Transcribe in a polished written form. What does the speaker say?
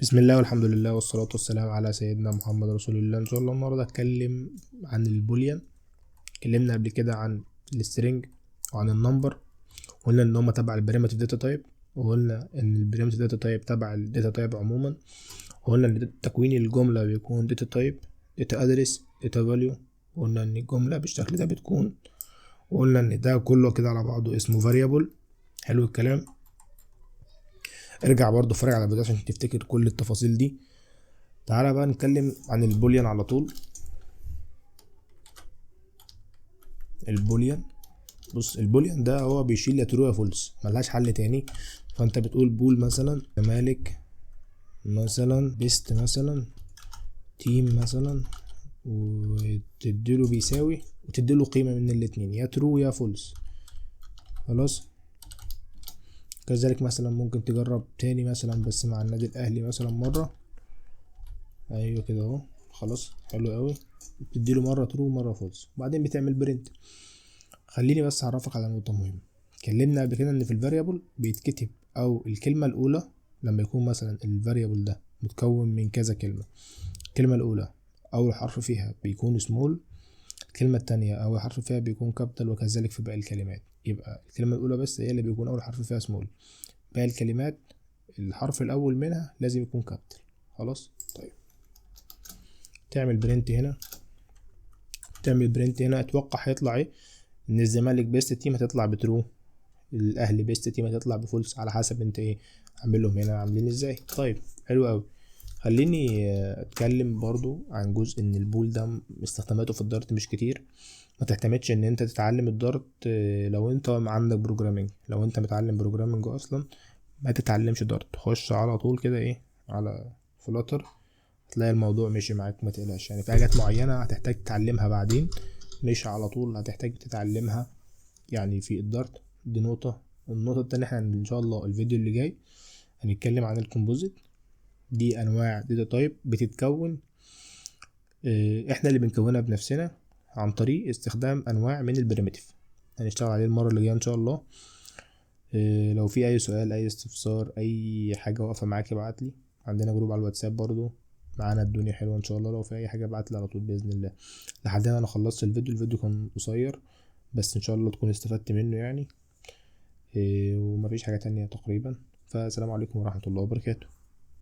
بسم الله والحمد لله والصلاة والسلام على سيدنا محمد رسول الله. ان شاء الله النهارده اتكلم عن البوليان. اتكلمنا قبل كده عن السترنج وعن النمبر، وقلنا ان هما تبع البريمتيف داتا تايب، وقلنا ان البريمتيف داتا تايب تبع الداتا تايب عموما، وقلنا ان تكوين الجملة بيكون داتا تايب، داتا ادرس، داتا فاليو، وقلنا ان الجملة بالشكل ده بتكون، وقلنا ان ده كله كده على بعضه اسمه فاريبل. حلو الكلام. ارجع برضو اتفرج على الفيديو عشان تفتكر كل التفاصيل دي. تعالى بقى نتكلم عن البوليان على طول. البوليان، بص البوليان ده هو بيشيل يا ترو يا فولس، ملهاش حل تاني. فانت بتقول بول مثلا مالك مثلا بيست مثلا تيم مثلا، وتديله بيساوي، وتديله قيمة من الاتنين يا ترو يا فولس. خلاص. كذلك مثلا ممكن تجرب تاني مثلا بس مع النادي الاهلي مثلا مرة. ايوه كده اهو. خلاص حلو قوي. بتديله مرة ترو ومرة فولس، وبعدين بتعمل برنت. خليني بس اعرفك على نقطة مهمة. اتكلمنا قبل كده ان في الفاريبل بيتكتب او الكلمة الاولى لما يكون مثلا الفاريبل ده متكون من كذا كلمة. الكلمة الاولى اول حرف فيها بيكون سمول، الكلمة التانية اول حرف فيها بيكون كابيتال، وكذلك في باقي الكلمات. يبقى الكلمة الاولى بس هي اللي بيكون اول حرف فيها سمول، باقي الكلمات الحرف الاول منها لازم يكون كابيتال. خلاص. طيب تعمل برنت هنا، اتوقع هيطلع ايه؟ ان الزمالك بيست تيم هتطلع بترو، الاهلي بيست تيم هتطلع بفولس، على حسب انت ايه عاملهم هنا عاملين ازاي. طيب حلو قوي. خليني اتكلم برضو عن جزء ان البول ده استخداماته في الدارت مش كتير. ما تعتمدش ان انت تتعلم الدارت لو انت عندك بروجرامينج. لو انت متعلم بروجرامينج اصلا ما تتعلمش دارت، خش على طول كده ايه على فلاتر، تلاقي الموضوع مشي معاك. ما تقلقش، يعني في حاجات معينة هتحتاج تتعلمها بعدين، مش على طول هتحتاج تتعلمها يعني في الدارت. دي نقطة. النقطة التانية احنا ان شاء الله الفيديو اللي جاي هنتكلم عن الكومبوزيت. دي انواع داتا تايب بتتكون، احنا اللي بنكونها بنفسنا عن طريق استخدام انواع من البريمتيف. هنشتغل عليه المرة اللي جاية ان شاء الله. لو في اي سؤال اي استفسار اي حاجة واقفة معاك ابعتلي. عندنا جروب على الواتساب برضو معانا، الدنيا حلوة ان شاء الله. لو في اي حاجة ابعتلي على طول بإذن الله. لحد هنا انا خلصت الفيديو كان قصير بس ان شاء الله تكون استفدت منه يعني. ومفيش حاجة تانية تقريبا. فالسلام عليكم ورحمة الله وبركاته.